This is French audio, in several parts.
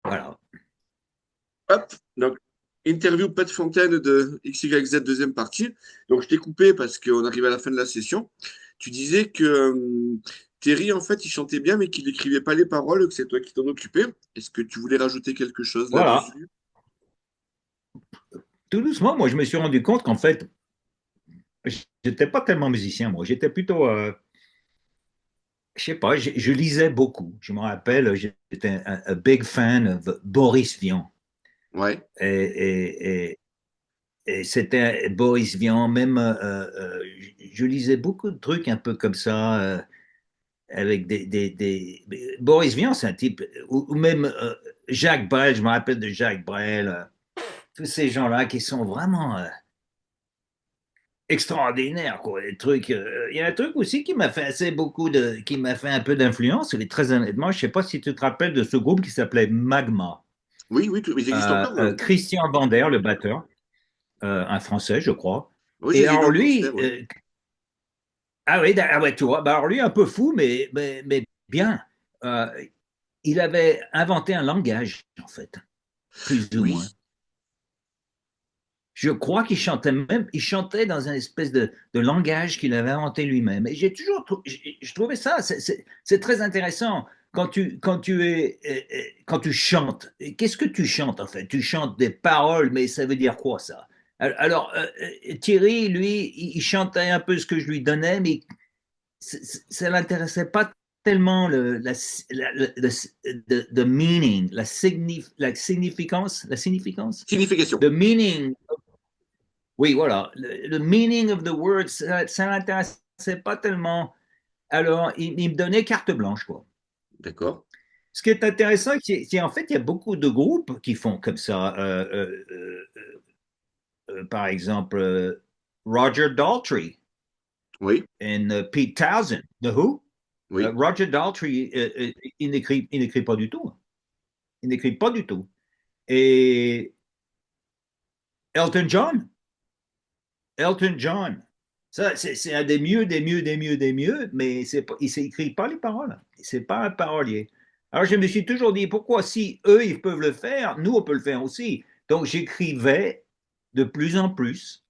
Voilà. Hop, donc interview Pat Fontaine de XYZ deuxième partie. Donc je t'ai coupé parce qu'on arrive à la fin de la session. Tu disais que Terry, en fait, il chantait bien, mais qu'il n'écrivait pas les paroles, que c'est toi qui t'en occupais. Est-ce que tu voulais rajouter quelque chose Voilà. là-dessus? Tout doucement, moi, je me suis rendu compte qu'en fait, j'étais pas tellement musicien, moi. J'étais plutôt, je sais pas, je lisais beaucoup. Je me rappelle, j'étais un big fan de Boris Vian. Ouais. Et, et, et, et c'était Boris Vian, même, je lisais beaucoup de trucs un peu comme ça, avec Boris Vian, c'est un type, ou même Jacques Brel, je me rappelle de Jacques Brel, tous ces gens-là qui sont vraiment extraordinaires, quoi. Les trucs, il y a un truc aussi qui m'a fait qui m'a fait un peu d'influence, et très honnêtement, je sais pas si tu te rappelles de ce groupe qui s'appelait Magma. Oui, oui, mais ils existent encore. Christian Vander, le batteur, un Français, je crois. Oui, je Et les ai vus alors en concert, lui, oui. ah oui, ah ouais, tu vois, bah alors lui, un peu fou, mais bien. Euh, il avait inventé un langage, en fait, plus ou moins. Oui, Je crois qu'il chantait même, il chantait dans un espèce de langage qu'il avait inventé lui-même. Et j'ai toujours, je trouvais ça, c'est très intéressant quand tu chantes. Qu'est-ce que tu chantes en fait? Tu chantes des paroles, mais ça veut dire quoi ça? Alors, Thierry, lui, il chantait un peu ce que je lui donnais, mais ça l'intéressait pas tellement the meaning, la significance, signification. the meaning. Oui, voilà, le meaning of the words, ça l'intéressait pas tellement. Alors, il me donnait carte blanche, quoi. D'accord. Ce qui est intéressant, c'est en fait, il y a beaucoup de groupes qui font comme ça. Par exemple, Roger Daltrey Oui, et Pete Townsend, The Who. oui. Roger Daltrey, il n'écrit pas du tout. Il n'écrit pas du tout. Et Elton John, Elton John, ça, c'est un des mieux, des mieux, mais il ne s'écrit pas les paroles. C'est pas un parolier. Alors je me suis toujours dit, pourquoi si eux, ils peuvent le faire, nous, on peut le faire aussi. Donc j'écrivais de plus en plus,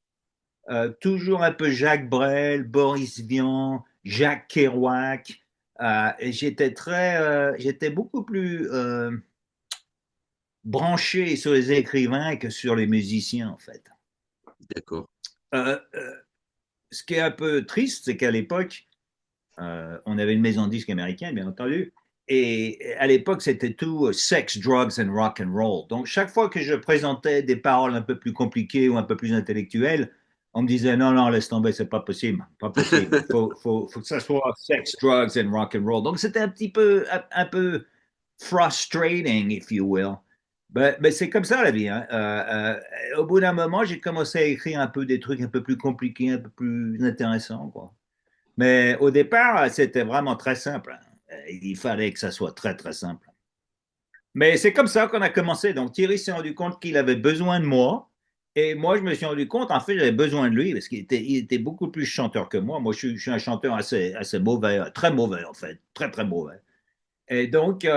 toujours un peu Jacques Brel, Boris Vian, Jacques Kerouac. Et j'étais beaucoup plus branché sur les écrivains que sur les musiciens, en fait. D'accord. Euh, ce qui est un peu triste, c'est qu'à l'époque, on avait une maison de disques américaine, bien entendu, et à l'époque, c'était tout sex, drugs and rock and roll. Donc, chaque fois que je présentais des paroles un peu plus compliquées ou un peu plus intellectuelles, on me disait non, non, laisse tomber, c'est pas possible, pas possible. Faut que ça soit sex, drugs and rock and roll. Donc, c'était un peu frustrating, if you will. Ben, c'est comme ça la vie. Hein. Au bout d'un moment, j'ai commencé à écrire un peu des trucs un peu plus compliqués, un peu plus intéressants, quoi. Mais au départ, c'était vraiment très simple. Il fallait que ça soit très, très simple. Mais c'est comme ça qu'on a commencé. Donc Thierry s'est rendu compte qu'il avait besoin de moi. Et moi, je me suis rendu compte, en fait, j'avais besoin de lui parce il était beaucoup plus chanteur que moi. Moi, je suis un chanteur assez mauvais, très mauvais, en fait, très, très mauvais. Et donc,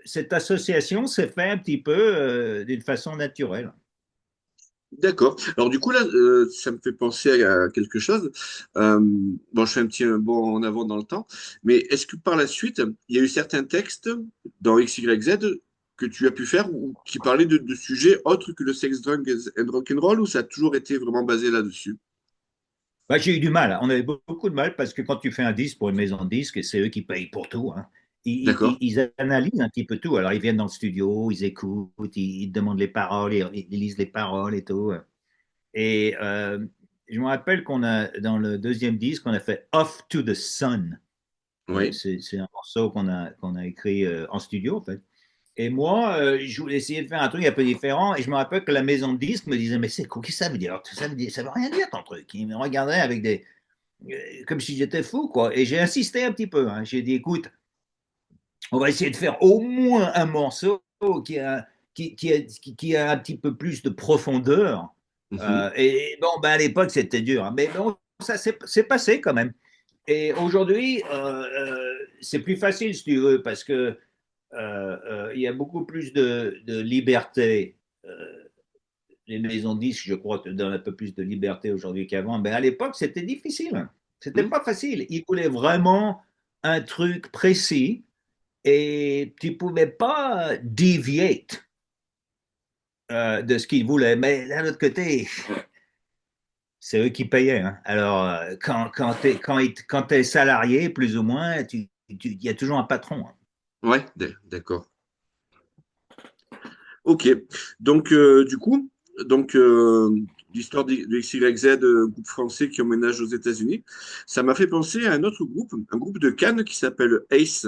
cette association s'est faite un petit peu d'une façon naturelle. D'accord. Alors du coup là, ça me fait penser à quelque chose. Bon, je fais un petit bond en avant dans le temps, mais est-ce que par la suite, il y a eu certains textes dans XYZ que tu as pu faire ou qui parlaient de sujets autres que le sex, drugs and rock'n'roll ou ça a toujours été vraiment basé là-dessus? Bah, j'ai eu du mal. On avait beaucoup de mal parce que quand tu fais un disque pour une maison de disques, c'est eux qui payent pour tout. Hein. D'accord. Ils analysent un petit peu tout. Alors, ils viennent dans le studio, ils écoutent, ils demandent les paroles, ils lisent les paroles et tout. Et je me rappelle qu'on a, dans le deuxième disque, on a fait Off to the Sun. Oui. C'est un morceau qu'on a écrit en studio, en fait. Et moi, je voulais essayer de faire un truc un peu différent. Et je me rappelle que la maison de disques me disait, mais c'est quoi, qu'est-ce que ça veut dire? Ça veut rien dire ton truc. Ils me regardaient avec comme si j'étais fou, quoi. Et j'ai insisté un petit peu. Hein. J'ai dit, écoute, on va essayer de faire au moins un morceau qui a un petit peu plus de profondeur. Mhm. Et bon, ben à l'époque, c'était dur. Hein. Mais bon, ça s'est passé quand même. Et aujourd'hui, c'est plus facile, si tu veux, parce que il y a beaucoup plus de liberté. Les maisons de disques, je crois, te donnent un peu plus de liberté aujourd'hui qu'avant. Mais à l'époque, c'était difficile. C'était Hmm. pas facile. Il voulait vraiment un truc précis et tu pouvais pas deviate de ce qu'ils voulaient. Mais d'un autre côté, c'est eux qui payaient, hein. Alors, quand t'es salarié, plus ou moins, il y a toujours un patron, hein. Ouais, d'accord. Ok. Donc, du coup, donc, l'histoire de XYZ, groupe français qui emménage aux États-Unis, ça m'a fait penser à un autre groupe, un groupe de Cannes qui s'appelle Ace,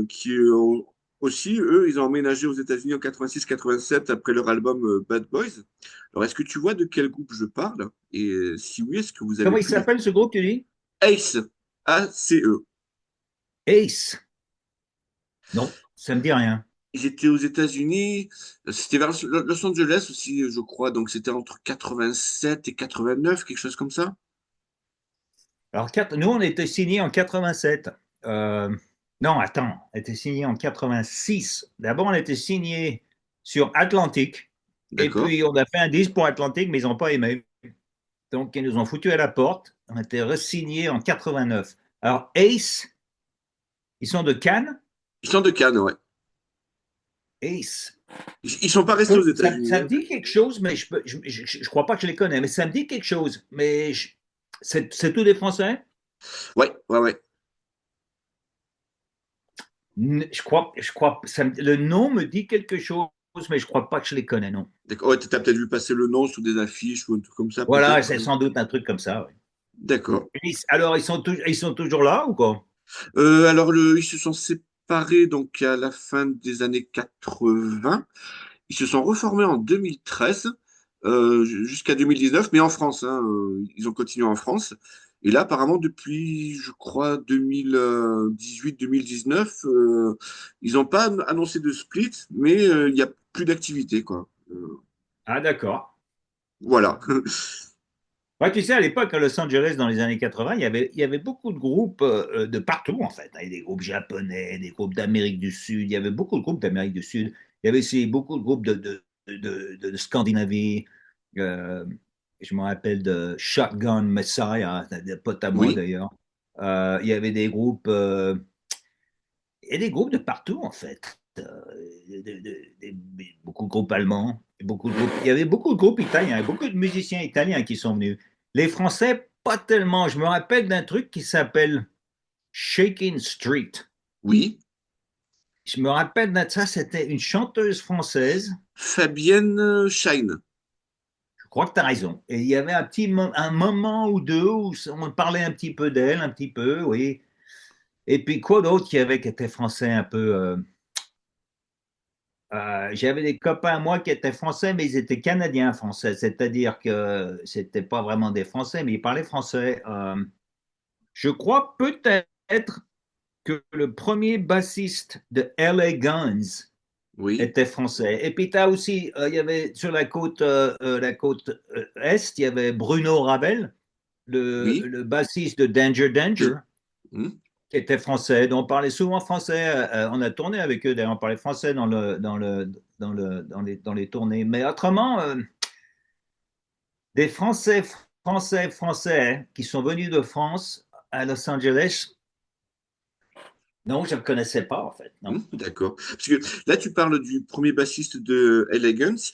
qui ont aussi, eux, ils ont emménagé aux États-Unis en 86-87 après leur album Bad Boys. Alors, est-ce que tu vois de quel groupe je parle? Et si oui, est-ce que vous avez Comment il pu les... s'appelle ce groupe, tu dis? Ace, A-C-E. Ace. Non, ça me dit rien. Ils étaient aux États-Unis, c'était vers Los Angeles aussi, je crois, donc c'était entre 87 et 89, quelque chose comme ça. Alors, nous, on était signés en 87. Non, attends, on était signés en 86. D'abord, on était signés sur Atlantic. Et D'accord. puis, on a fait un disque pour Atlantic, mais ils n'ont pas aimé. Donc, ils nous ont foutus à la porte. On a été re-signés en 89. Alors, Ace, ils sont de Cannes. Ils sont de Cannes, ouais. Ace. Ils sont pas restés aux États-Unis, Ça me hein. dit quelque chose, mais je crois pas que je les connais. Mais ça me dit quelque chose. Mais c'est tous des Français? Ouais, ouais, ouais. Le nom me dit quelque chose, mais je crois pas que je les connais, non. D'accord. Ouais, t'as peut-être vu passer le nom sur des affiches ou un truc comme ça, Voilà, peut-être. c'est sans doute un truc comme ça, ouais. D'accord. Alors, ils sont toujours là ou quoi? Alors, ils se sont séparés donc à la fin des années 80. Ils se sont reformés en 2013 jusqu'à 2019, mais en France, hein, ils ont continué en France. Et là, apparemment, depuis, je crois, 2018-2019, ils n'ont pas annoncé de split, mais il n'y a plus d'activité, quoi. Ah, d'accord. Voilà. Ouais, tu sais, à l'époque, à Los Angeles, dans les années 80, il y avait beaucoup de groupes de partout, en fait. Il y avait des groupes japonais, des groupes d'Amérique du Sud. Il y avait beaucoup de groupes d'Amérique du Sud. Il y avait aussi beaucoup de groupes de Scandinavie. Euh, je me rappelle de Shotgun Messiah, des potes à moi Oui, d'ailleurs. Il y avait des groupes, il y a des groupes de partout, en fait. Beaucoup de groupes allemands, il y avait beaucoup de groupes italiens, beaucoup de musiciens italiens qui sont venus. Les Français, pas tellement. Je me rappelle d'un truc qui s'appelle Shaking Street. oui. Je me rappelle de ça, c'était une chanteuse française. Fabienne Shine. Je crois que tu as raison. Et il y avait un moment ou deux où on parlait un petit peu d'elle, un petit peu, oui. Et puis quoi d'autre qui avait qui était français un peu j'avais des copains à moi qui étaient français, mais ils étaient canadiens français, c'est-à-dire que c'était pas vraiment des Français, mais ils parlaient français. Je crois peut-être que le premier bassiste de LA Guns Oui, était français. Et puis tu as aussi, il y avait sur la côte est, il y avait Bruno Ravel, oui. le bassiste de Danger Danger, Hmm, qui était français, dont on parlait souvent français. On a tourné avec eux, d'ailleurs, on parlait français dans les tournées. Mais autrement, des Français hein, qui sont venus de France à Los Angeles, non, je ne connaissais pas, en fait. Non. d'accord. Parce que là, tu parles du premier bassiste de Elegance.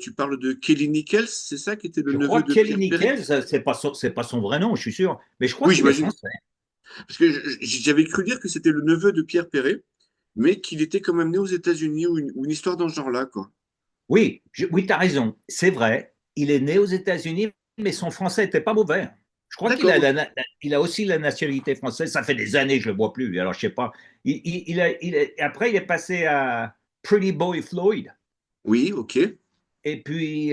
Tu parles de Kelly Nichols, c'est ça qui était le Je crois neveu que de Kelly Pierre Perret? Nichols, c'est pas son vrai nom, je suis sûr. Mais je crois Oui, qu'il est j'imagine. français. Parce que j'avais cru dire que c'était le neveu de Pierre Perret, mais qu'il était quand même né aux États-Unis ou une histoire dans ce genre-là, quoi. Oui, oui, tu as raison. C'est vrai. Il est né aux États-Unis, mais son français n'était pas mauvais. Je crois qu'il D'accord, a, ok. il a aussi la nationalité française. Ça fait des années que je ne le vois plus. Alors, je sais pas. Après, il est passé à Pretty Boy Floyd. Oui, ok. Et puis,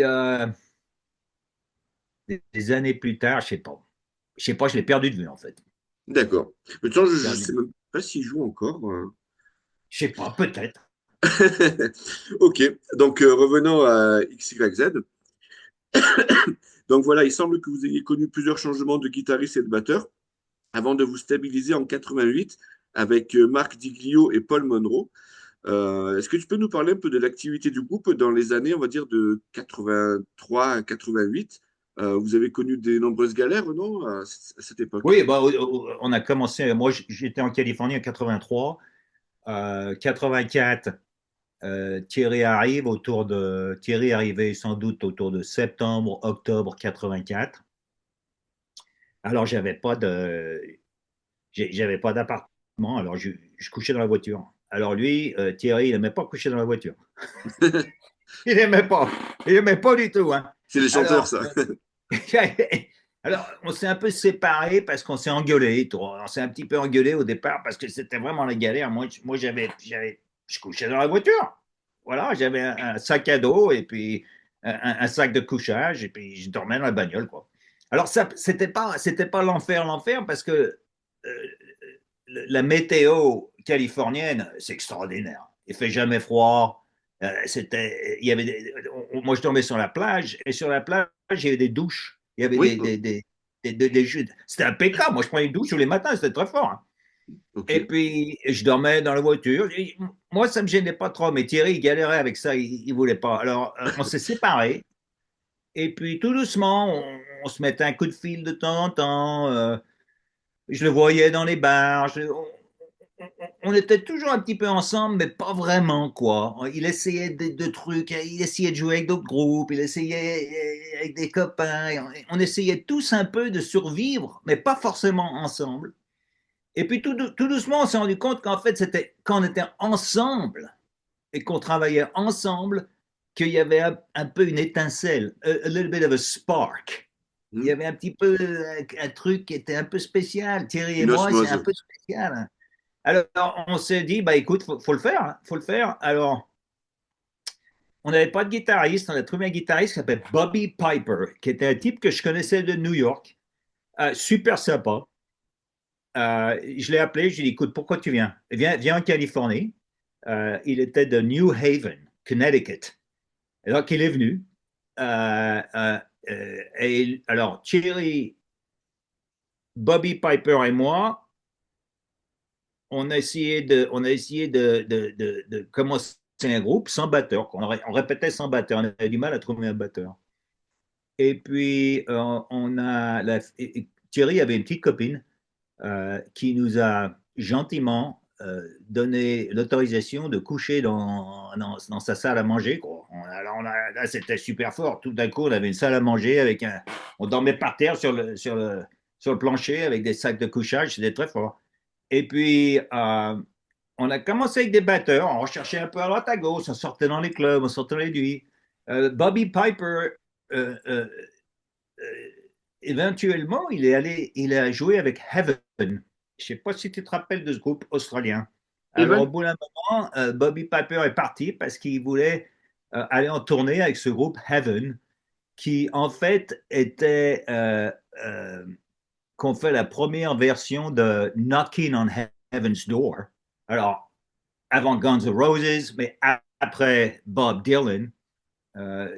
des années plus tard, je sais pas. Je sais pas, je l'ai perdu de vue, en fait. D'accord. Mais de toute façon, je ne Perdu. sais même pas s'il joue encore. Je sais pas, peut-être. Ok, donc revenons à XYZ. Donc voilà, il semble que vous ayez connu plusieurs changements de guitariste et de batteur avant de vous stabiliser en 88 avec Marc Diglio et Paul Monroe. Est-ce que tu peux nous parler un peu de l'activité du groupe dans les années, on va dire, de 83 à 88? Vous avez connu de nombreuses galères, non, à cette époque? Oui, bah, on a commencé. Moi, j'étais en Californie en 83. 84, Thierry arrivait sans doute autour de septembre, octobre 84. Alors, j'avais pas d'appartement. Alors, je couchais dans la voiture. Alors, lui, Thierry, il n'aimait pas coucher dans la voiture. Il n'aimait pas. Il n'aimait pas du tout, hein. C'est les chanteurs, Alors, ça. alors, on s'est un peu séparés parce qu'on s'est engueulé. On s'est un petit peu engueulé au départ parce que c'était vraiment la galère. Moi je couchais dans la voiture. Voilà, j'avais un sac à dos et puis un sac de couchage et puis je dormais dans la bagnole, quoi. Alors, ça, c'était pas l'enfer parce que la météo californienne, c'est extraordinaire. Il fait jamais froid. Moi, je tombais sur la plage et sur la plage, il y avait des douches. Il y avait Oui, c'était impeccable. Moi, je prenais une douche tous les matins, c'était très fort, hein. ok. Et puis, je dormais dans la voiture. Moi, ça me gênait pas trop, mais Thierry, il galérait avec ça, il voulait pas. Alors, on s'est séparés. Et puis, tout doucement, on se mettait un coup de fil de temps en temps. Je le voyais dans les bars. On était toujours un petit peu ensemble, mais pas vraiment, quoi. Il essayait de trucs, il essayait de jouer avec d'autres groupes, il essayait avec des copains. On essayait tous un peu de survivre, mais pas forcément ensemble. Et puis tout doucement, on s'est rendu compte qu'en fait, c'était quand on était ensemble et qu'on travaillait ensemble qu'il y avait un peu une étincelle, a little bit of a spark. Il y Hmm. avait un petit peu un truc qui était un peu spécial. Thierry et Une moi, c'est un osmose. peu spécial, hein. Alors, on s'est dit, bah écoute, faut le faire, hein, faut le faire. Alors, on n'avait pas de guitariste, on a trouvé un guitariste qui s'appelle Bobby Piper, qui était un type que je connaissais de New York, super sympa. Je l'ai appelé, je lui ai dit, écoute, pourquoi tu viens? Viens en Californie. Il était de New Haven, Connecticut. Alors qu'il est venu. Et alors, Thierry, Bobby Piper et moi, on a essayé de commencer un groupe sans batteur. On répétait sans batteur. On avait du mal à trouver un batteur. Et puis, Thierry avait une petite copine qui nous a gentiment donné l'autorisation de coucher dans sa salle à manger, quoi. Là, c'était super fort. Tout d'un coup, on avait une salle à manger on dormait par terre sur le plancher avec des sacs de couchage. C'était très fort. Et puis, on a commencé avec des batteurs, on recherchait un peu à droite à gauche, on sortait dans les clubs, on sortait dans les nuits. Bobby Piper, euh, euh, euh, éventuellement, il a joué avec Heaven. Je ne sais pas si tu te rappelles de ce groupe australien. Alors, au Even? bout d'un moment, Bobby Piper est parti parce qu'il voulait aller en tournée avec ce groupe Heaven, qui en fait était qu'on fait la première version de Knocking on Heaven's Door. Alors, avant Guns N' Roses, mais après Bob Dylan.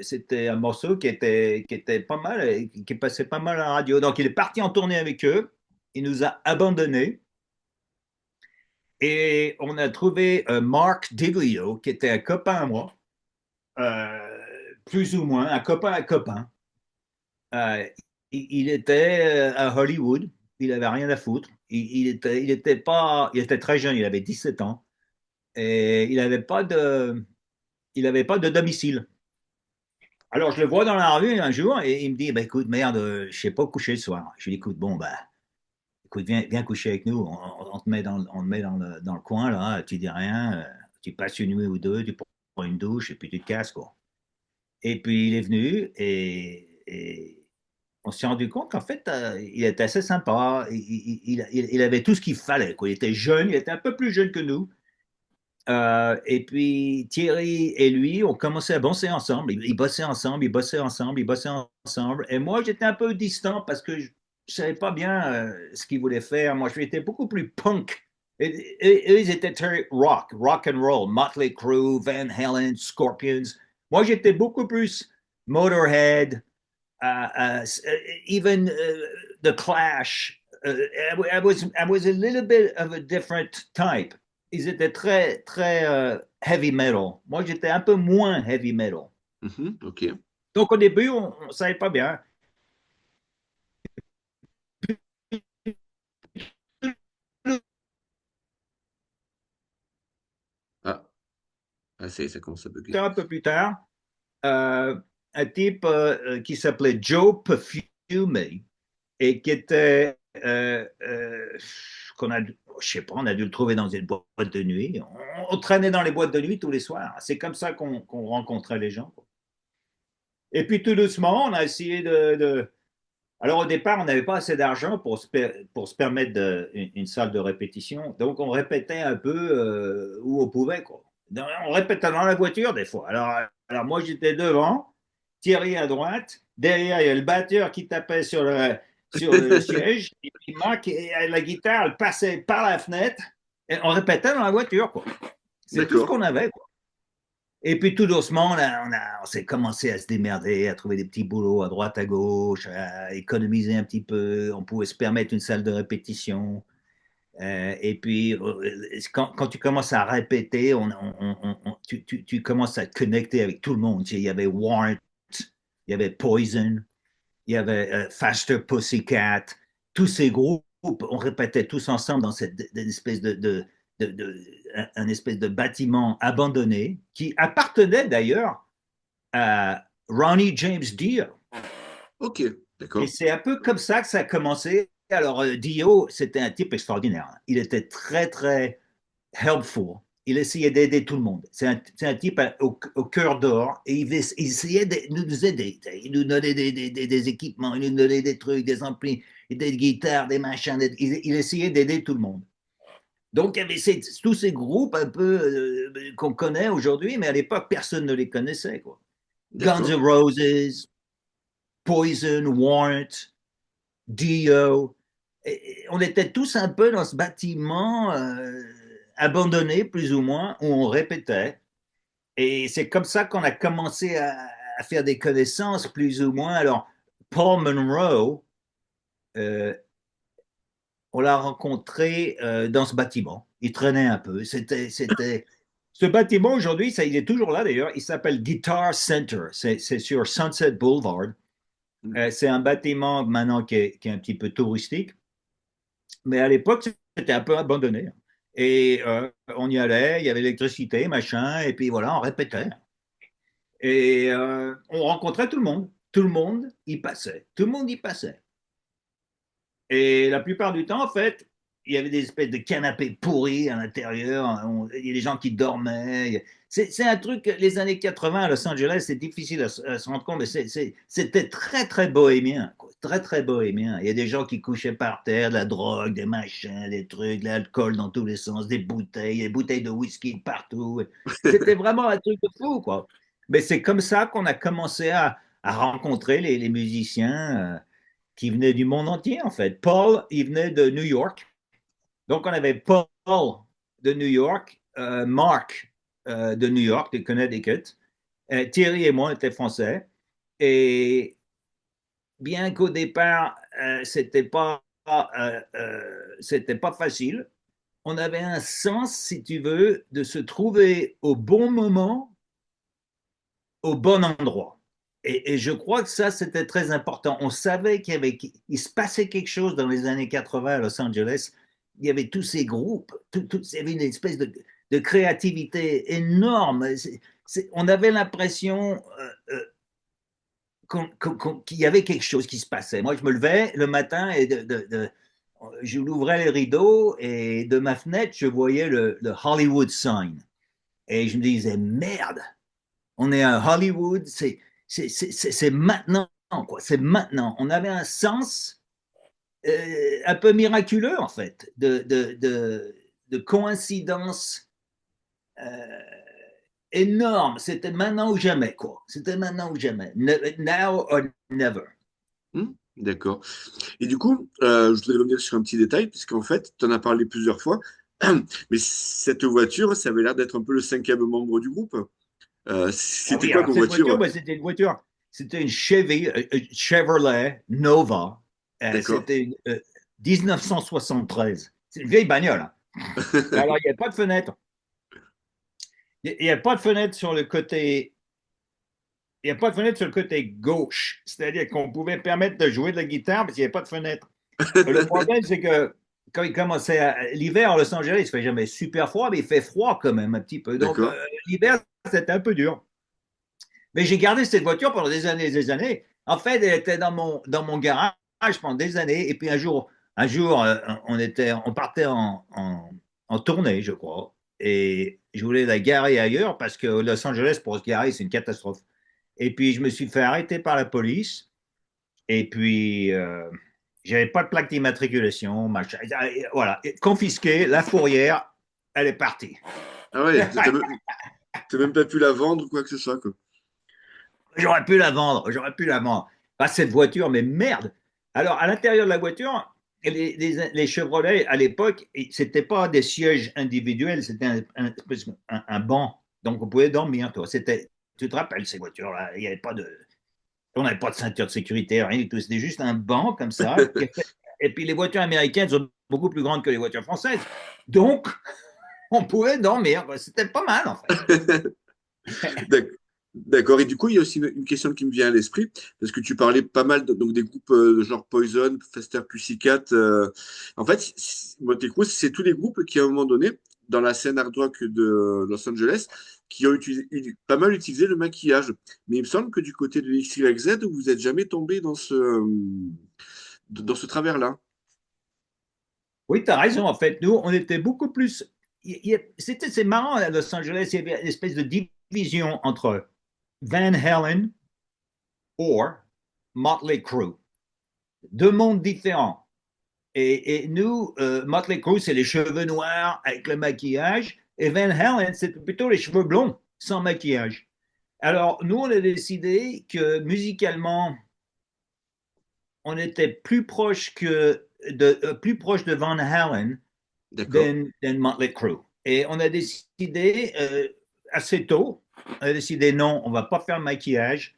C'était un morceau qui était pas mal, qui passait pas mal à la radio. Donc, il est parti en tournée avec eux. Il nous a abandonnés. Et on a trouvé Mark Diglio, qui était un copain à moi, euh, plus ou moins, un copain à copain. Euh, il était à Hollywood. Il avait rien à foutre. Il était très jeune. Il avait 17 ans. Et il avait pas de domicile. Alors, je le vois dans la rue un jour et il me dit, bah, écoute, merde, je sais pas coucher le soir. Je lui dis, écoute, bon, bah, écoute, viens coucher avec nous. On te met on te met dans le coin, là, tu dis rien, tu passes une nuit ou deux, tu prends une douche et puis tu te casses, quoi. Et puis, il est venu et on s'est rendu compte qu'en fait, il était assez sympa. Il avait tout ce qu'il fallait, quoi. Il était jeune, il était un peu plus jeune que nous. Et puis Thierry et lui ont commencé à bosser ensemble. Ils bossaient ensemble, ils bossaient ensemble, ils bossaient ensemble. Et moi, j'étais un peu distant parce que je ne savais pas bien ce qu'ils voulaient faire. Moi, j'étais beaucoup plus punk. Et ils étaient très rock and roll. Motley Crue, Van Halen, Scorpions. Moi, j'étais beaucoup plus Motorhead, even The Clash, I was a little bit of a different type. Ils étaient très, très heavy metal. Moi, j'étais un peu moins heavy metal. Mhm, ok. Donc, au début, on ne savait pas bien. Ah, ah ça commence à bugger. Un peu plus tard, euh, un type qui s'appelait Joe Perfume et qui était qu'on a, je sais pas, on a dû le trouver dans une boîte de nuit. On traînait dans les boîtes de nuit tous les soirs. C'est comme ça qu'on rencontrait les gens. Et puis tout doucement, on a essayé Alors au départ, on n'avait pas assez d'argent pour se permettre une salle de répétition. Donc on répétait un peu où on pouvait, quoi. On répétait dans la voiture des fois. Alors moi j'étais devant, Thierry à droite, derrière il y a le batteur qui tapait sur le siège, et puis Marc et la guitare elle passait par la fenêtre, et on répétait dans la voiture, quoi. C'est tout ce D'accord. qu'on avait, quoi. Et puis tout doucement, on s'est commencé à se démerder, à trouver des petits boulots à droite, à gauche, à économiser un petit peu. On pouvait se permettre une salle de répétition. Et puis, quand tu commences à répéter, tu commences à te connecter avec tout le monde. Tu sais, il y avait Warrant, il y avait Poison, il y avait Faster Pussycat. Tous ces groupes, on répétait tous ensemble dans cette espèce un espèce de bâtiment abandonné qui appartenait d'ailleurs à Ronnie James Dio. Ok, Et d'accord. c'est un peu comme ça que ça a commencé. Alors, Dio, c'était un type extraordinaire. Il était très, très helpful. Il essayait d'aider tout le monde. C'est un type au cœur d'or et il essayait de nous aider. Il nous donnait des équipements, il nous donnait des trucs, des amplis, des guitares, des machins. Il essayait d'aider tout le monde. Donc, il y avait tous ces groupes un peu qu'on connaît aujourd'hui, mais à l'époque, personne ne les connaissait, quoi. Guns D'accord. N' Roses, Poison, Warrant, Dio. On était tous un peu dans ce bâtiment abandonné, plus ou moins, où on répétait. Et c'est comme ça qu'on a commencé à faire des connaissances, plus ou moins. Alors, Paul Monroe, euh, on l'a rencontré dans ce bâtiment. Il traînait un peu. Ce bâtiment aujourd'hui, il est toujours là d'ailleurs. Il s'appelle Guitar Center. C'est sur Sunset Boulevard. C'est un bâtiment maintenant qui est un petit peu touristique, mais à l'époque, c'était un peu abandonné. Et on y allait, il y avait l'électricité, machin, et puis voilà, on répétait. Et on rencontrait tout le monde. Tout le monde y passait. Tout le monde y passait. Et la plupart du temps, en fait, il y avait des espèces de canapés pourris à l'intérieur. Il y a des gens qui dormaient. C'est un truc, les années 80 à Los Angeles, c'est difficile à se rendre compte, mais c'était très, très bohémien, quoi. Très, très bohémien. Il y a des gens qui couchaient par terre, de la drogue, des machins, des trucs, de l'alcool dans tous les sens, des bouteilles de whisky partout. C'était vraiment un truc de fou, quoi. Mais c'est comme ça qu'on a commencé à rencontrer les musiciens. Qui venait du monde entier, en fait. Paul, il venait de New York. Donc, on avait Paul de New York, Mark de New York, de Connecticut. Thierry et moi, on était français. Et bien qu'au départ, c'était pas facile, on avait un sens, si tu veux, de se trouver au bon moment, au bon endroit. Et je crois que ça, c'était très important. On savait il se passait quelque chose dans les années 80 à Los Angeles. Il y avait tous ces groupes, il y avait une espèce de créativité énorme. On avait l'impression qu'il y avait quelque chose qui se passait. Moi, je me levais le matin et je l'ouvrais les rideaux et de ma fenêtre, je voyais le Hollywood sign. Et je me disais, merde, on est à Hollywood, c'est maintenant, quoi. C'est maintenant. On avait un sens un peu miraculeux, en fait, de coïncidence euh, énorme. C'était maintenant ou jamais, quoi. C'était maintenant ou jamais. Now or never. D'accord. Et du coup, je voudrais revenir sur un petit détail, puisqu'en fait, tu en as parlé plusieurs fois, mais cette voiture, ça avait l'air d'être un peu le cinquième membre du groupe. Ah C'était oui, quoi alors comme cette voiture, voiture? ben, c'était une Chevy, Chevrolet Nova. D'accord. C'était 1973. C'est une vieille bagnole, hein. Alors, il n'y a pas de fenêtre. Il n'y a pas de fenêtre sur le côté. Il n'y a pas de fenêtre sur le côté gauche. C'est-à-dire qu'on pouvait permettre de jouer de la guitare parce qu'il n'y avait pas de fenêtre. Le problème, c'est que quand il commençait l'hiver à Los Angeles, il ne fait jamais super froid, mais il fait froid quand même un petit peu. Donc, D'accord. l'hiver, c'était un peu dur. Mais j'ai gardé cette voiture pendant des années et des années. En fait, elle était dans mon garage pendant des années. Et puis un jour on partait en tournée, je crois. Et je voulais la garer ailleurs parce que Los Angeles, pour se garer, c'est une catastrophe. Et puis, je me suis fait arrêter par la police. Et puis, j'avais pas de plaque d'immatriculation, machin. Voilà, confisqué, la fourrière, elle est partie. Ah ouais, t'as même pas pu la vendre ou quoi que ce soit, quoi. J'aurais pu la vendre, j'aurais pu la vendre. Pas cette voiture, mais merde. Alors, à l'intérieur de la voiture, les Chevrolet, à l'époque, c'était pas des sièges individuels, c'était un banc. Donc, on pouvait dormir, toi. Tu te rappelles ces voitures-là? Il y avait pas de, on n'avait pas de ceinture de sécurité, rien du tout. C'était juste un banc comme ça. Et puis, les voitures américaines sont beaucoup plus grandes que les voitures françaises. Donc, on pouvait dormir. C'était pas mal, en fait. D'ac- D'accord. Et du coup, il y a aussi une question qui me vient à l'esprit, parce que tu parlais pas mal donc des groupes genre Poison, Faster Pussycat. En fait, Motley Crue, c'est tous les groupes qui, à un moment donné, dans la scène hard rock de Los Angeles, qui ont pas mal utilisé le maquillage. Mais il me semble que du côté de XYZ, vous n'êtes jamais tombé dans ce travers-là. Oui, tu as raison. En fait, nous, on était beaucoup plus. C'est marrant à Los Angeles, il y avait une espèce de division entre Van Halen ou Motley Crue. Deux mondes différents. Et nous, Motley Crue, c'est les cheveux noirs avec le maquillage. Et Van Halen, c'est plutôt les cheveux blonds, sans maquillage. Alors, nous, on a décidé que musicalement, on était plus proche de Van Halen D'accord. than Motley Crue. Et on a décidé assez tôt, on a décidé non, on va pas faire le maquillage,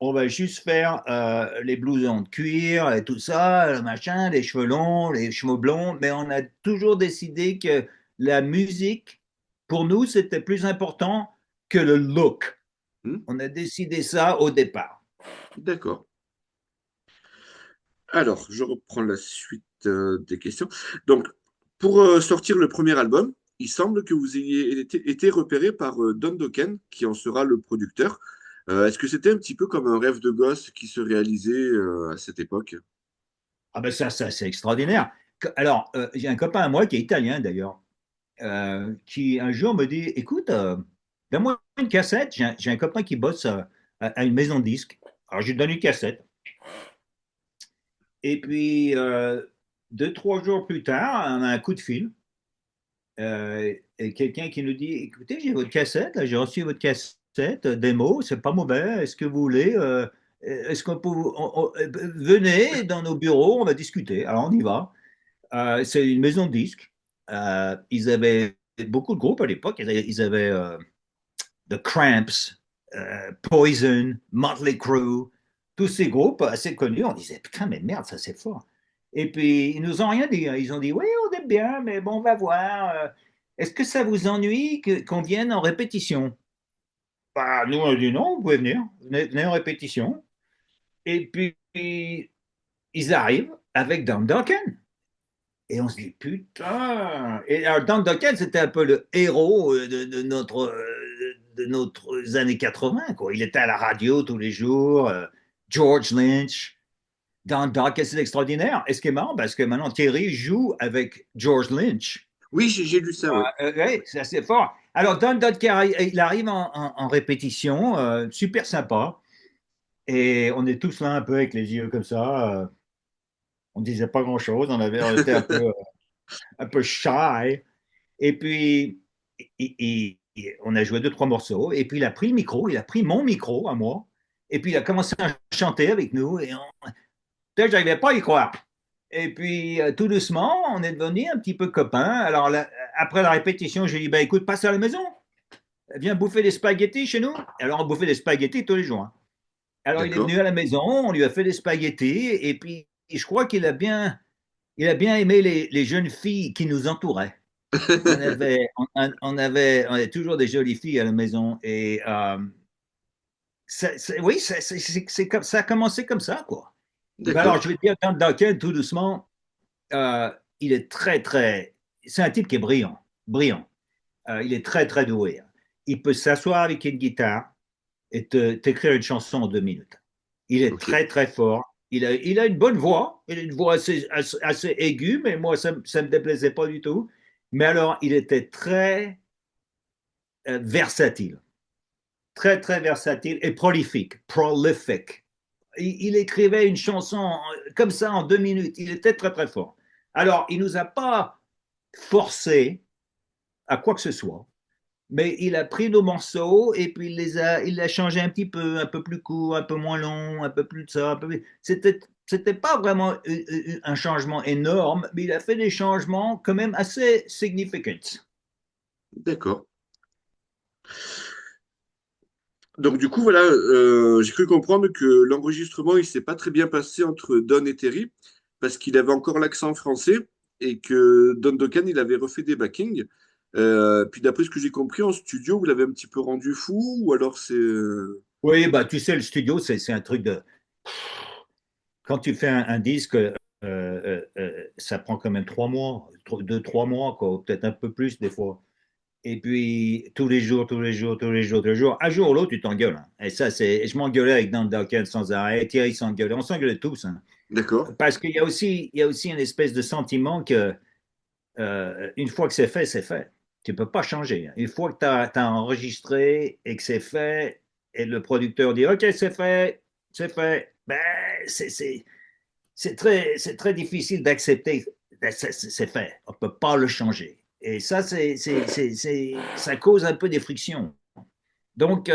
on va juste faire les blousons de cuir et tout ça, le machin, les cheveux longs, les cheveux blonds, mais on a toujours décidé que la musique, pour nous, c'était plus important que le look. Hmm. On a décidé ça au départ. D'accord. Alors, je reprends la suite des questions. Donc, pour sortir le premier album, il semble que vous ayez été repéré par Don Dokken, qui en sera le producteur. Est-ce que c'était un petit peu comme un rêve de gosse qui se réalisait à cette époque? Ah ben ça c'est extraordinaire. Alors, j'ai un copain à moi qui est italien d'ailleurs, qui un jour me dit, écoute, donne-moi une cassette. J'ai un copain qui bosse à une maison de disques. Alors, je lui donne une cassette. Et puis, 2, 3 jours plus tard, on a un coup de fil. Et quelqu'un qui nous dit, écoutez, j'ai votre cassette, là, j'ai reçu votre cassette, démo, c'est pas mauvais. Est-ce que vous voulez, est-ce qu'on peut, venez dans nos bureaux, on va discuter. Alors, on y va. C'est une maison de disques. Ils avaient beaucoup de groupes à l'époque. Ils avaient The Cramps, Poison, Motley Crue, tous ces groupes assez connus. On disait, putain, mais merde, ça c'est fort. Et puis, ils nous ont rien dit. Ils ont dit, oui, on est bien, mais bon, on va voir. Est-ce que ça vous ennuie qu'on vienne en répétition? Bah, nous, on a dit, non, vous pouvez venir. Venez en répétition. Et puis, ils arrivent avec Don Dokken. Et on se dit, putain! Et alors, Dan Dokken, c'était un peu le héros de notre années 80, quoi. Il était à la radio tous les jours, George Lynch. Dan Dokken, c'est extraordinaire. Et ce qui est marrant, parce que maintenant, Thierry joue avec George Lynch. Oui, j'ai lu ça, oui. Ouais, c'est assez fort. Alors, Dan Dokken, il arrive en répétition, super sympa. Et on est tous là un peu avec les yeux comme ça. On disait pas grand-chose. On était un peu shy. Et puis, on a joué 2, 3 morceaux. Et puis, il a pris le micro, il a pris mon micro à moi. Et puis, il a commencé à chanter avec nous. Et peut-être, j'arrivais pas à y croire. Et puis, tout doucement, on est devenus un petit peu copains. Alors, après la répétition, j'ai dit, ben, écoute, passe à la maison. Viens bouffer des spaghettis chez nous. Alors, on bouffait des spaghettis tous les jours, hein. Alors, il est D'accord. venu à la maison, on lui a fait des spaghettis. Et puis, je crois qu'il a bien il a bien aimé les jeunes filles qui nous entouraient. On avait toujours des jolies filles à la maison et oui, ça a commencé comme ça, quoi. Ben alors, D'accord. je vais te dire, dans Duncan, tout doucement, euh, il est c'est un type qui est brillant, brillant. Il est très, très doué. Il peut s'asseoir avec une guitare et t'écrire une chanson en 2 minutes. Il est Ok. très, très fort. Il a une bonne voix. Il a une voix assez aiguë, mais moi, ça ne me déplaisait pas du tout. Mais alors, il était très versatile. Très, très versatile et prolifique. Prolific. Il écrivait une chanson comme ça en 2 minutes. Il était très, très fort. Alors, il ne nous a pas forcé à quoi que ce soit. Mais il a pris nos morceaux et puis il l'a changé un peu plus court, un peu moins long, un peu plus de ça. C'était pas vraiment un changement énorme, mais il a fait des changements quand même assez significants. D'accord. Donc du coup, voilà, j'ai cru comprendre que l'enregistrement, il s'est pas très bien passé entre Don et Terry, parce qu'il avait encore l'accent français et que Don Dokken, il avait refait des backings. Puis d'après ce que j'ai compris, en studio, vous l'avez un petit peu rendu fou, ou alors c'est... Oui, bah tu sais, le studio, c'est un truc de. Quand tu fais un disque, ça prend quand même 3 mois, 2, 3 mois, quoi, peut-être un peu plus des fois. Et puis, tous les jours, tous les jours, tous les jours, tous les jours, un jour ou l'autre, tu t'engueules, hein. Et ça, je m'engueulais avec Dan Duncan sans arrêt. Thierry s'engueulait. On s'engueulait tous, hein. D'accord, Parce qu'il y a aussi une espèce de sentiment que, une fois que c'est fait, c'est fait. Tu ne peux pas changer. Une fois que tu as enregistré et que c'est fait, et le producteur dit OK, c'est fait, ben, c'est c'est très difficile d'accepter. C'est fait. On ne peut pas le changer. Et ça, ça cause un peu des frictions. Donc,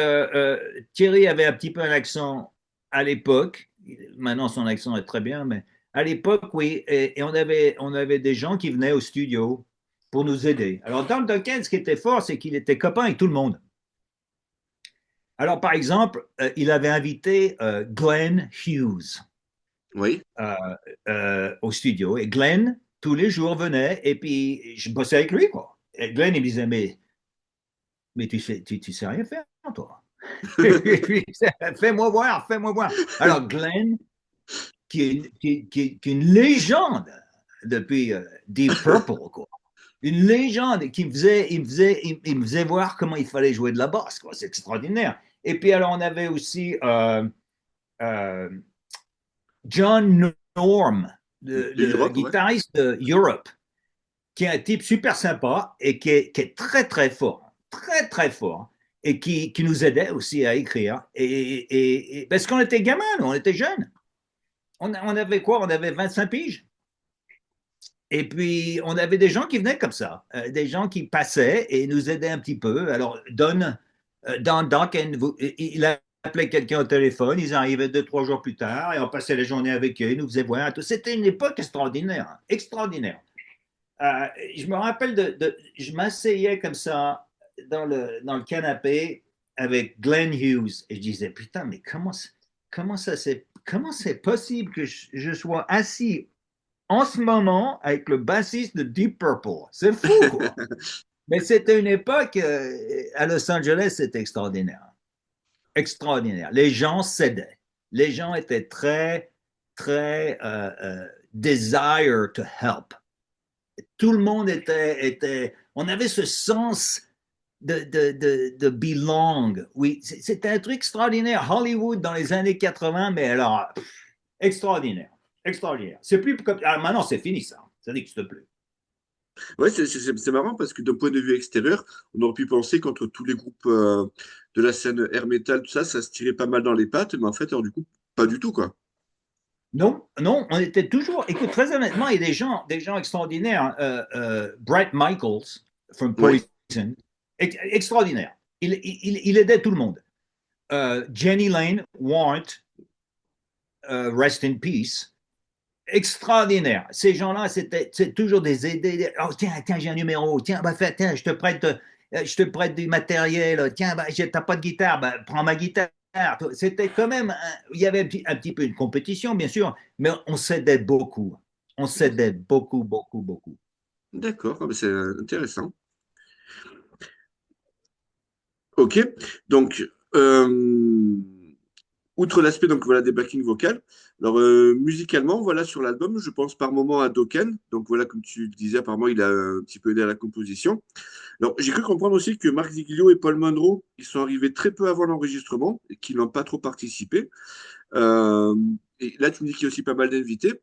Thierry avait un petit peu un accent à l'époque. Maintenant, son accent est très bien, mais à l'époque, oui. Et on avait des gens qui venaient au studio pour nous aider. Alors, dans le Duncan, ce qui était fort, c'est qu'il était copain avec tout le monde. Alors, par exemple, il avait invité Glenn Hughes oui. euh, au studio. Et Glenn, tous les jours, venait et puis je bossais avec lui, quoi. Et Glenn, il me disait, mais tu sais rien faire, toi. Fais-moi voir, fais-moi voir. Alors, Glenn, qui est une légende depuis Deep Purple, quoi. Une légende qui il me faisait voir comment il fallait jouer de la basse, quoi. C'est extraordinaire. Et puis, alors, on avait aussi euh, John Norm, De le Europe, ouais. guitariste de Europe, qui est un type super sympa et qui est très très fort, et qui nous aidait aussi à écrire. Et parce qu'on était gamins, on était jeunes. On avait quoi? On avait 25 piges. Et puis, on avait des gens qui venaient comme ça, des gens qui passaient et nous aidaient un petit peu. Alors, Don Duncan, il appelait quelqu'un au téléphone, ils arrivaient 2, 3 jours plus tard et on passait la journée avec eux, ils nous faisaient voir tout. C'était une époque extraordinaire, hein, extraordinaire. Je me rappelle je m'asseyais comme ça dans le canapé avec Glenn Hughes et je disais, putain, mais comment c'est possible que je sois assis en ce moment avec le bassiste de Deep Purple? C'est fou, quoi. Mais c'était une époque, à Los Angeles, c'était extraordinaire. Extraordinaire. Les gens cédaient. Les gens étaient très, très desire to help. Tout le monde on avait ce sens de belong. Oui, c'était un truc extraordinaire. Hollywood dans les années 80, mais alors, extraordinaire. Extraordinaire. C'est plus comme. Ah, maintenant, c'est fini, ça. Ça n'existe plus. Ouais, c'est marrant parce que d'un point de vue extérieur, on aurait pu penser qu'entre tous les groupes de la scène air metal, tout ça, ça se tirait pas mal dans les pattes, mais en fait, alors du coup, pas du tout, quoi. Non, non, on était toujours. Écoute, très honnêtement, il y a des gens extraordinaires. Brett Michaels, from Ouais, Poison, extraordinaire. Il aidait tout le monde. Jenny Lane, Warrant, Rest in Peace, extraordinaire. Ces gens-là, c'est toujours des aidés. Oh, tiens, j'ai un numéro. Tiens, bah, tiens, je te prête du matériel. Tiens, bah, t'as pas de guitare. Bah, prends ma guitare. C'était quand même, il y avait un petit peu une compétition, bien sûr, mais on s'aidait beaucoup. On s'aidait beaucoup, beaucoup, beaucoup. D'accord, ah, ben, c'est intéressant. Ok, donc outre l'aspect donc voilà des backings vocales, alors musicalement voilà sur l'album, je pense par moment à Dokken, donc voilà comme tu le disais apparemment il a un petit peu aidé à la composition. Alors j'ai cru comprendre aussi que Marc Ziglio et Paul Monroe ils sont arrivés très peu avant l'enregistrement et qu'ils n'ont pas trop participé. Euh, et là tu me dis qu'il y a aussi pas mal d'invités.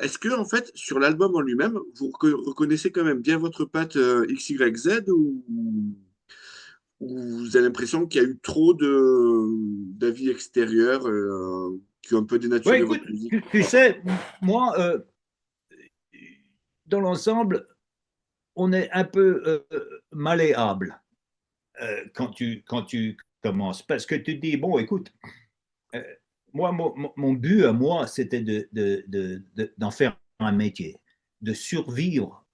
Est-ce que en fait sur l'album en lui-même vous reconnaissez quand même bien votre patte XYZ ou vous avez l'impression qu'il y a eu trop de d'avis extérieurs qui ont un peu Ouais, dénaturé écoute, votre musique? tu sais, moi, dans l'ensemble, on est un peu malléable quand tu commences. Parce que tu te dis, bon, écoute, euh, moi, mon but à moi, c'était d'en faire un métier, de survivre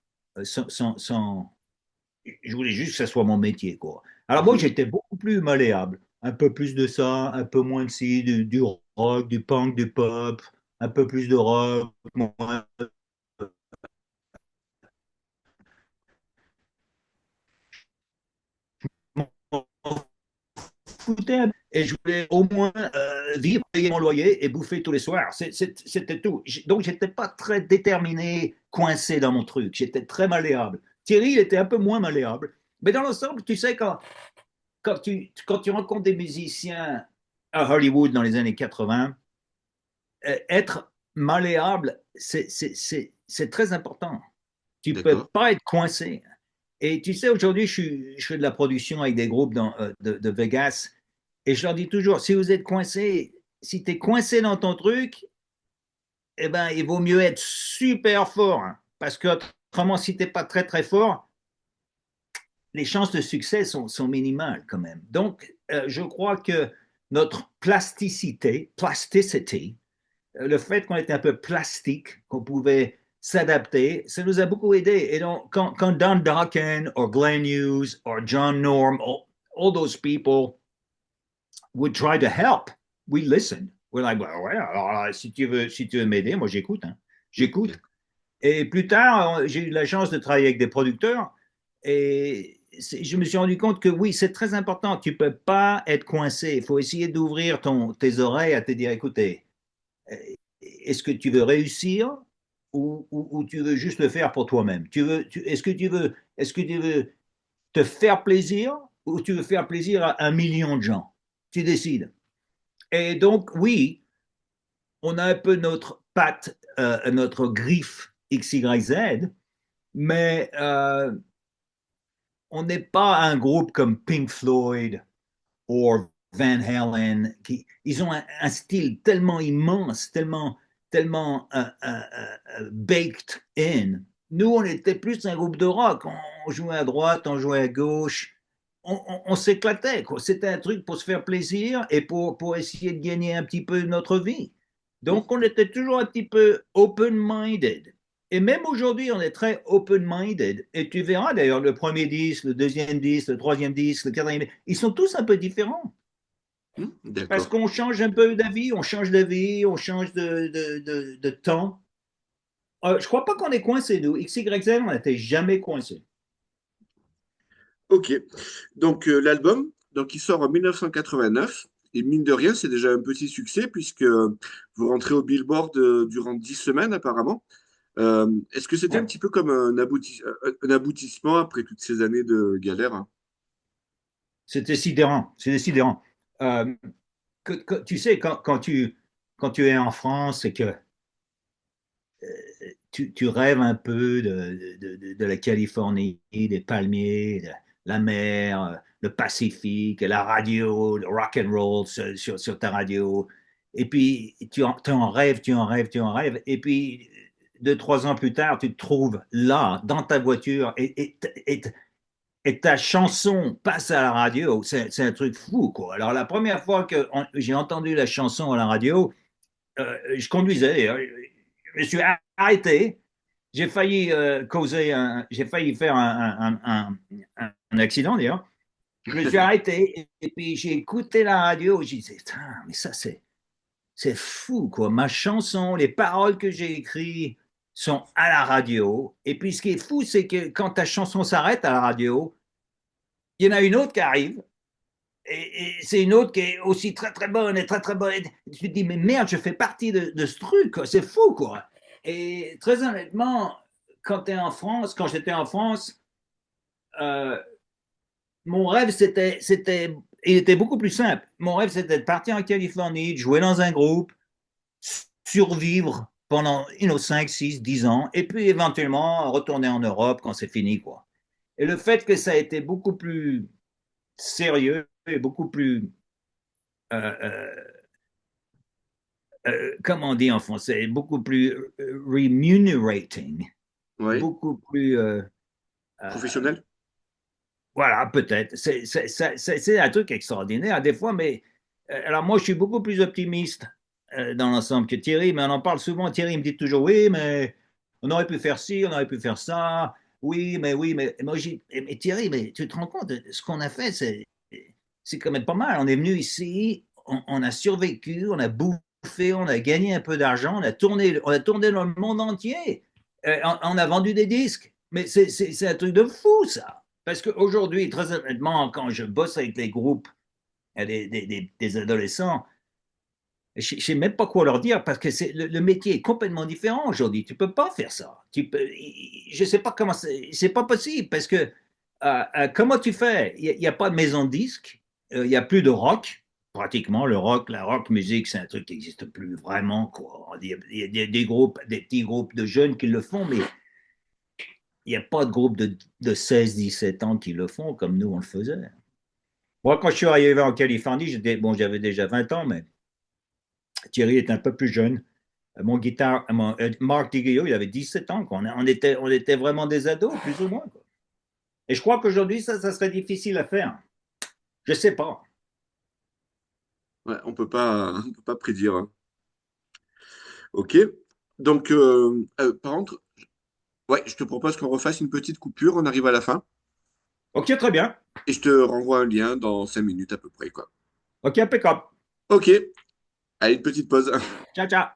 je voulais juste que ça soit mon métier, quoi. Alors moi, Mhm. j'étais beaucoup plus malléable. Un peu plus de ça, un peu moins de ci, du rock, du punk, du pop, un peu plus de rock, moins foutais et je voulais au moins vivre, payer mon loyer et bouffer tous les soirs. C'était tout. Donc, j'étais pas très déterminé, coincé dans mon truc. J'étais très malléable. Thierry, il était un peu moins malléable. Mais dans l'ensemble, tu sais, quand tu rencontres des musiciens à Hollywood dans les années 80, être malléable, c'est très important. Tu ne peux D'accord. pas être coincé. Et tu sais, aujourd'hui, je fais de la production avec des groupes de Vegas et je leur dis toujours, si vous êtes coincé, si tu es coincé dans ton truc, eh ben, il vaut mieux être super fort. Hein, parce que autrement, si tu n'es pas très, très fort, les chances de succès sont minimales quand même. Donc, je crois que notre plasticity, le fait qu'on était un peu plastique, qu'on pouvait s'adapter, ça nous a beaucoup aidé. Et donc, quand Don Dokken ou Glenn Hughes ou John Norm, all those people would try to help, we listened. We're like, well, ouais, alors si tu veux m'aider, moi j'écoute. Hein. J'écoute. D'accord. Et plus tard, j'ai eu la chance de travailler avec des producteurs et je me suis rendu compte que oui, c'est très important. Tu ne peux pas être coincé. Il faut essayer d'ouvrir tes oreilles à te dire, écoutez, est-ce que tu veux réussir ou tu veux juste le faire pour toi-même? Est-ce que tu veux te faire plaisir ou tu veux faire plaisir à 1 million de gens? Tu décides. Et donc, oui, on a un peu notre patte, notre griffe XYZ, mais on n'est pas un groupe comme Pink Floyd ou Van Halen. Ils ont un style tellement immense, tellement baked in. Nous, on était plus un groupe de rock. On jouait à droite, on jouait à gauche. On s'éclatait. C'était un truc pour se faire plaisir et pour essayer de gagner un petit peu notre vie. Donc, on était toujours un petit peu open-minded. Et même aujourd'hui, on est très open-minded. Et tu verras d'ailleurs le premier disque, le deuxième disque, le troisième disque, le quatrième, ils sont tous un peu différents. Parce D'accord. qu'on change un peu d'avis, on change de temps. Je crois pas qu'on est coincé, nous. XYZ, on n'était jamais coincé. Ok. Donc l'album, donc il sort en 1989 et mine de rien, c'est déjà un petit succès puisque vous rentrez au Billboard durant 10 semaines apparemment. Est-ce que c'était un Ouais. petit peu comme un aboutissement après toutes ces années de galère, hein? C'était sidérant. C'était sidérant. Euh, tu sais, quand tu es en France et que tu rêves un peu de la Californie, des palmiers, de la mer, le Pacifique, la radio, le rock and roll sur ta radio. Et puis, tu en rêves, tu en rêves, tu en rêves. Et puis, 2, 3 ans plus tard, tu te trouves là, dans ta voiture, et ta chanson passe à la radio. C'est un truc fou, quoi. Alors, la première fois que j'ai entendu la chanson à la radio, je conduisais, je me suis arrêté, j'ai failli faire un accident d'ailleurs. Je me suis arrêté et puis j'ai écouté la radio. J'ai dit, mais ça c'est fou quoi. Ma chanson, les paroles que j'ai écrites, sont à la radio. Et puis ce qui est fou, c'est que quand ta chanson s'arrête à la radio, il y en a une autre qui arrive. Et c'est une autre qui est aussi très très bonne et très très bonne. Et tu te dis, mais merde, je fais partie de ce truc, quoi. C'est fou, quoi. Et très honnêtement, quand tu es en France, quand j'étais en France, euh, mon rêve, il était beaucoup plus simple. Mon rêve, c'était de partir en Californie, de jouer dans un groupe, survivre pendant 5, 6, 10 ans, et puis éventuellement retourner en Europe quand c'est fini, quoi. Et le fait que ça a été beaucoup plus sérieux et beaucoup plus, euh, euh, comment on dit en français, beaucoup plus remunerating, Oui. beaucoup plus, euh, Professionnel? voilà, peut-être. C'est un truc extraordinaire des fois, mais alors moi, je suis beaucoup plus optimiste dans l'ensemble que Thierry, mais on en parle souvent. Thierry me dit toujours, oui, mais on aurait pu faire ci, on aurait pu faire ça. Oui, mais moi, mais Thierry, mais tu te rends compte, ce qu'on a fait, c'est quand même pas mal. On est venu ici, on a survécu, on a bouffé, on a gagné un peu d'argent, on a tourné dans le monde entier. On a vendu des disques. Mais c'est un truc de fou, ça. Parce qu'aujourd'hui, très honnêtement, quand je bosse avec les groupes, des adolescents, je ne sais même pas quoi leur dire parce que le métier est complètement différent aujourd'hui. Tu ne peux pas faire ça. Je ne sais pas comment c'est pas possible parce que comment tu fais? Il n'y a pas de maison de disques, il n'y a plus de rock. Pratiquement, la rock musique, c'est un truc qui n'existe plus vraiment, quoi. Il y a des groupes, des petits groupes de jeunes qui le font, mais il n'y a pas de groupe de 16-17 ans qui le font comme nous, on le faisait. Moi, quand je suis arrivé en Californie, j'avais déjà 20 ans, mais Thierry est un peu plus jeune. Marc DiGio, il avait 17 ans. Quoi. On était vraiment des ados, plus ou moins. Quoi. Et je crois qu'aujourd'hui, ça serait difficile à faire. Je sais pas. Ouais, on peut pas prédire, hein. Ok. Donc, par contre, ouais, je te propose qu'on refasse une petite coupure. On arrive à la fin. Ok, très bien. Et je te renvoie un lien dans 5 minutes à peu près, quoi. Ok, impeccable. Ok. Allez, une petite pause. Ciao, ciao.